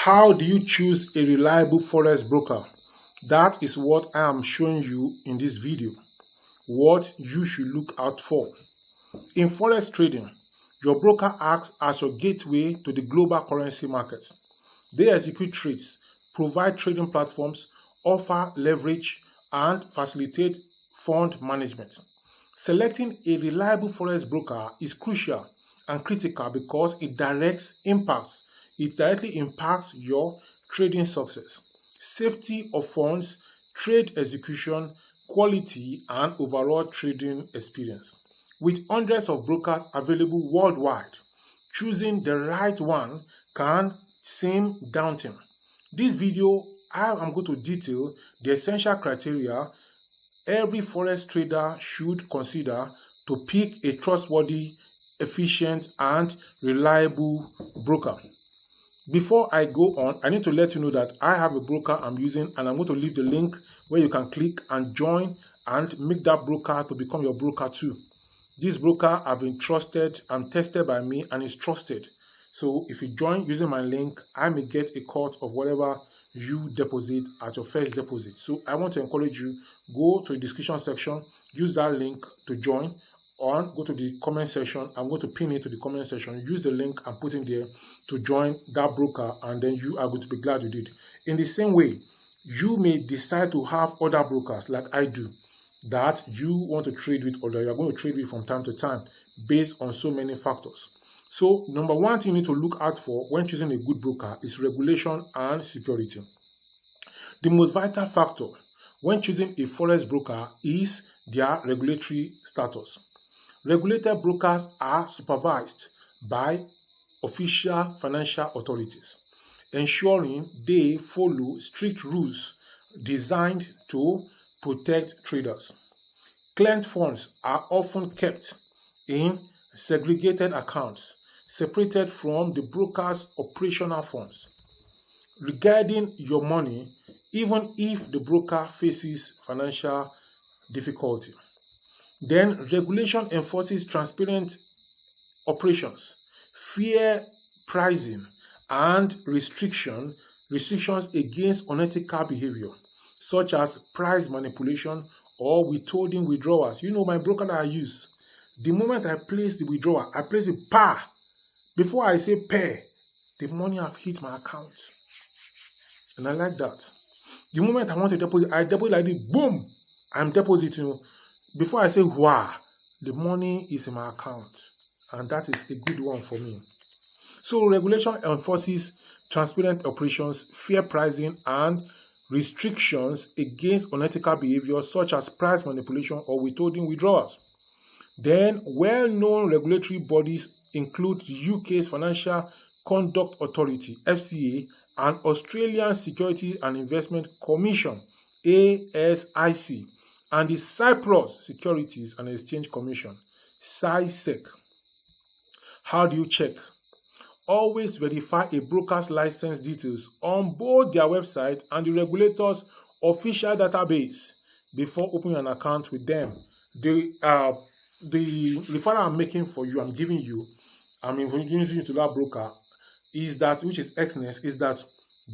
How do you choose a reliable Forex broker? That is what I am showing you in this video. What you should look out for. In Forex trading, your broker acts as your gateway to the global currency market. They execute trades, provide trading platforms, offer leverage, and facilitate fund management. Selecting a reliable Forex broker is crucial and critical because it directly impacts your trading success, safety of funds, trade execution, quality, and overall trading experience. With hundreds of brokers available worldwide, choosing the right one can seem daunting. This video, I am going to detail the essential criteria every Forex trader should consider to pick a trustworthy, efficient, and reliable broker. Before I go on, I need to let you know that I have a broker I'm using, and I'm going to leave the link where you can click and join and make that broker to become your broker too. This broker have been trusted and tested by me and is trusted. So if you join using my link, I may get a cut of whatever you deposit at your first deposit. So I want to encourage you, go to the description section, use that link to join, or go to the comment section. I'm going to pin it to the comment section. Use the link and put in there to join that broker, and then you are going to be glad you did. In the same way, you may decide to have other brokers like I do that you want to trade with, or that you're going to trade with from time to time based on so many factors. So number one thing you need to look out for when choosing a good broker is regulation and security. The most vital factor when choosing a Forex broker is their regulatory status. Regulated brokers are supervised by official financial authorities, ensuring they follow strict rules designed to protect traders. Client funds are often kept in segregated accounts, separated from the broker's operational funds. Regarding your money, even if the broker faces financial difficulty, then regulation enforces transparent operations, fair pricing, and restrictions against unethical behavior, such as price manipulation or withholding withdrawals. You know, my broker that I use, the moment I place the withdrawal, I place it par. Before I say pair, the money have hit my account. And I like that. The moment I want to deposit, I deposit like this, boom, I'm depositing. Before I say wow, the money is in my account. And that is a good one for me. So regulation enforces transparent operations, fair pricing, and restrictions against unethical behavior such as price manipulation or withholding withdrawals. Then, well-known regulatory bodies include the UK's Financial Conduct Authority, FCA, and Australian Securities and Investment Commission, ASIC, and the Cyprus Securities and Exchange Commission, CySEC. How do you check? Always verify a broker's license details on both their website and the regulator's official database before opening an account with them. The referral I'm making for you, I'm giving you, I'm introducing you to that broker, is that, which is Xness, is that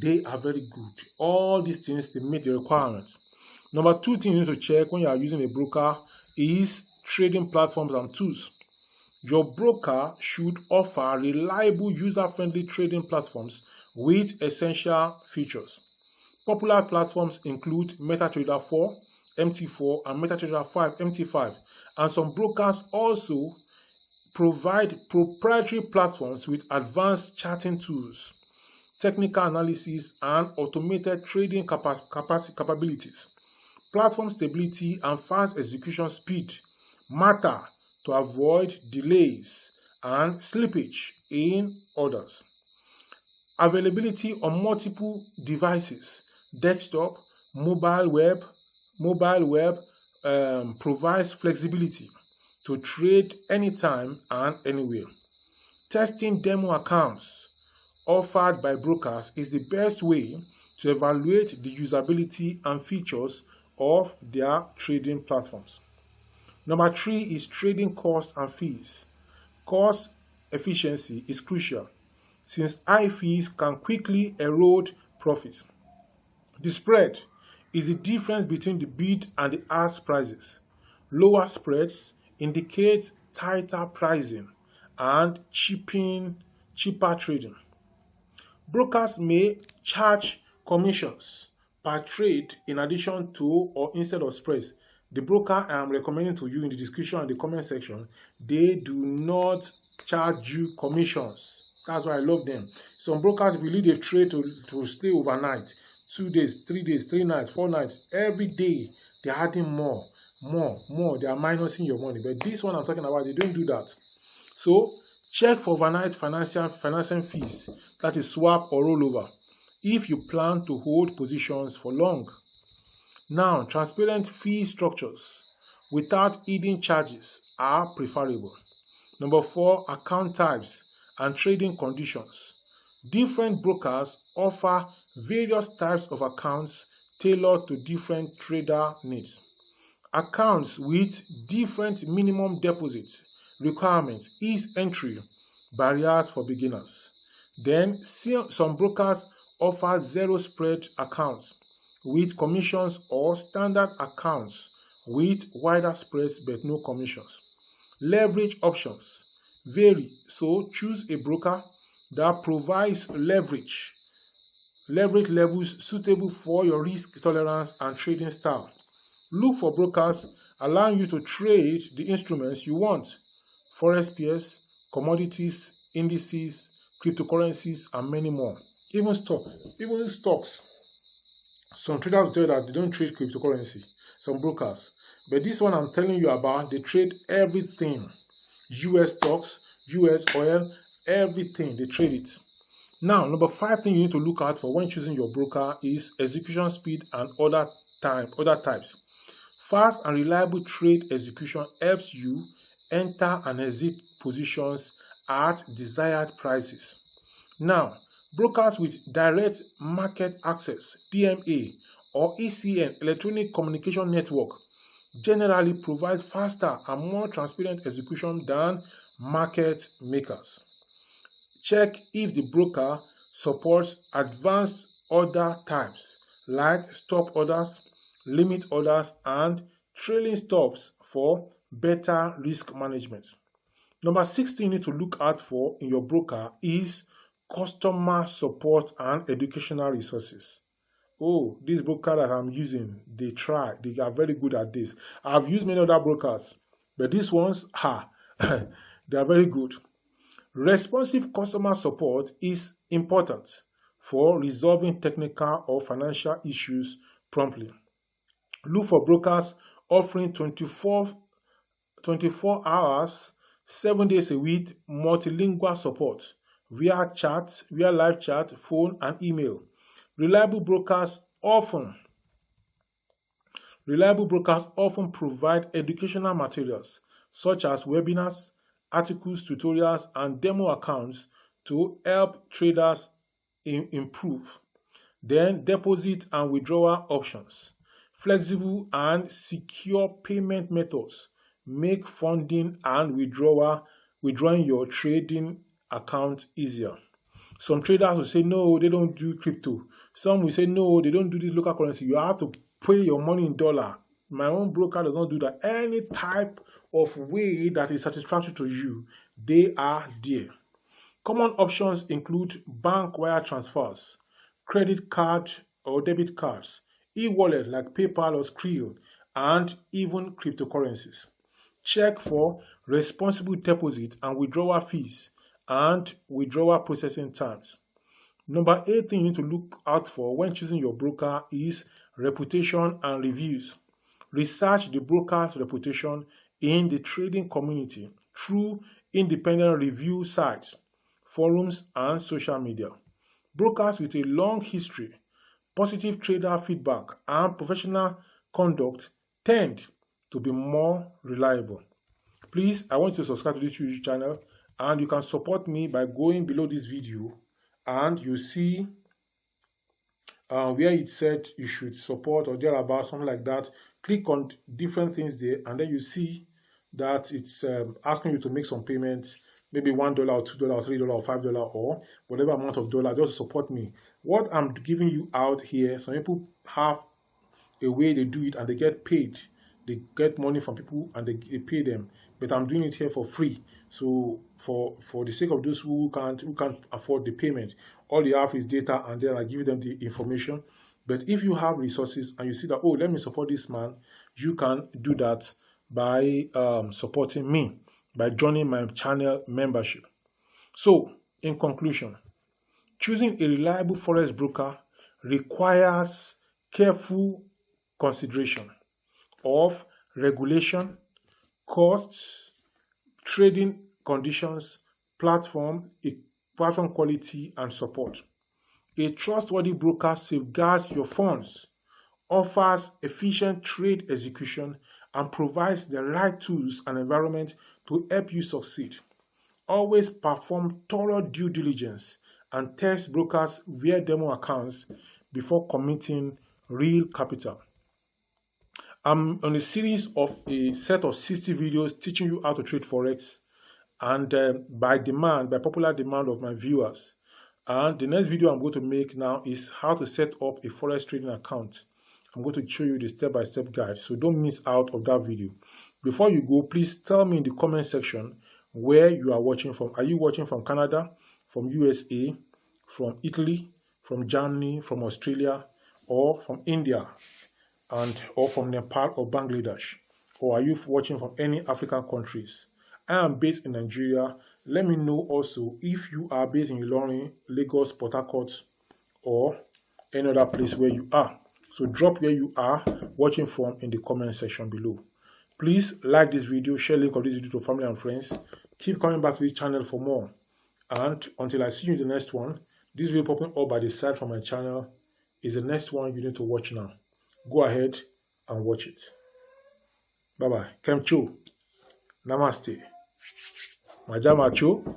they are very good. All these things, they meet the requirements. Number two thing you need to check when you are using a broker is trading platforms and tools. Your broker should offer reliable, user-friendly trading platforms with essential features. Popular platforms include MetaTrader 4, MT4, and MetaTrader 5, MT5. And some brokers also provide proprietary platforms with advanced charting tools, technical analysis, and automated trading capabilities. Platform stability and fast execution speed matter to avoid delays and slippage in orders. Availability on multiple devices, desktop, mobile web, provides flexibility to trade anytime and anywhere. Testing demo accounts offered by brokers is the best way to evaluate the usability and features of their trading platforms. Number 3 is trading costs and fees. Cost efficiency is crucial. since high fees can quickly erode profits. The spread is the difference between the bid and the ask prices. Lower spreads indicate tighter pricing and cheaper trading. Brokers may charge commissions per trade in addition to or instead of spreads. The broker I am recommending to you in the description and the comment section, they do not charge you commissions. That's why I love them. Some brokers will lead a trade to stay overnight, 2 days, 3 days, 3 nights, 4 nights. Every day they're adding more. They are minusing your money. But this one I'm talking about, they don't do that. So check for overnight financing fees, that is swap or rollover, if you plan to hold positions for long. Now, transparent fee structures without hidden charges are preferable. Number 4, account types and trading conditions. Different brokers offer various types of accounts tailored to different trader needs. Accounts with different minimum deposit requirements, ease entry barriers for beginners. Then some brokers offer zero spread accounts with commissions or standard accounts with wider spreads but no commissions. Leverage options vary, so choose a broker that provides leverage levels suitable for your risk tolerance and trading style. Look for brokers allowing you to trade the instruments you want: Forex pairs, commodities, indices, cryptocurrencies, and many more. Even stocks. Some traders tell you that they don't trade cryptocurrency, some brokers. But this one I'm telling you about, they trade everything. US stocks, US oil, everything, they trade it. Now, number 5 thing you need to look out for when choosing your broker is execution speed and other types. Fast and reliable trade execution helps you enter and exit positions at desired prices. Now, brokers with direct market access, DMA, or ECN, Electronic Communication Network, generally provide faster and more transparent execution than market makers. Check if the broker supports advanced order types like stop orders, limit orders, and trailing stops for better risk management. Number 6 thing you need to look out for in your broker is customer support and educational resources. Oh, this broker that I'm using, they are very good at this. I've used many other brokers, but these ones, they are very good. Responsive customer support is important for resolving technical or financial issues promptly. Look for brokers offering 24 hours, 7 days a week, multilingual support via live chat, phone, and email. Reliable brokers often provide educational materials such as webinars, articles, tutorials, and demo accounts to help traders improve. Then deposit and withdrawal options. Flexible and secure payment methods make funding and withdrawing your trading account easier. Some traders will say no, they don't do crypto. Some will say no, they don't do this local currency. You have to pay your money in dollar. My own broker does not do that. Any type of way that is satisfactory to you, they are there. Common options include bank wire transfers, credit card or debit cards, e-wallet like PayPal or Skrill, and even cryptocurrencies. Check for responsible deposit and withdrawal fees and withdrawal processing times. Number 8 thing you need to look out for when choosing your broker is reputation and reviews. Research the broker's reputation in the trading community through independent review sites, forums, and social media. Brokers with a long history, positive trader feedback, and professional conduct tend to be more reliable. Please, I want you to subscribe to this YouTube channel, and you can support me by going below this video and you see where it said you should support or thereabout, something like that. Click on different things there, and then you see that it's asking you to make some payments. maybe $1 or $2 or $3 or $5 or whatever amount of dollar just to support me. What I'm giving you out here, some people have a way they do it and they get paid. They get money from people and they pay them, but I'm doing it here for free. So for the sake of those who can't afford the payment, all you have is data, and then I give them the information. But if you have resources and you see that, oh, let me support this man, you can do that by supporting me, by joining my channel membership. So in conclusion, choosing a reliable forex broker requires careful consideration of regulation, costs, trading conditions, platform quality, and support. A trustworthy broker safeguards your funds, offers efficient trade execution, and provides the right tools and environment to help you succeed. Always perform thorough due diligence and test brokers via demo accounts before committing real capital. I'm on a series of a set of 60 videos teaching you how to trade Forex, and by popular demand of my viewers. And the next video I'm going to make now is how to set up a Forex trading account. I'm going to show you the step-by-step guide, so don't miss out of that video. Before you go, please tell me in the comment section where you are watching from. Are you watching from Canada, from USA, from Italy, from Germany, from Australia, or from India, or from Nepal or Bangladesh? Or are you watching from any African countries? I am based in Nigeria. Let me know also if you are based in Ilorin, Lagos, Port Harcourt, or any other place where you are. So drop where you are watching from in the comment section below. Please like this video, share link of this video to family and friends. Keep coming back to this channel for more. And until I see you in the next one, this video popping up by the side from my channel is the next one you need to watch now. Go ahead and watch it. Bye bye. Kemcho. Namaste. Majamacho.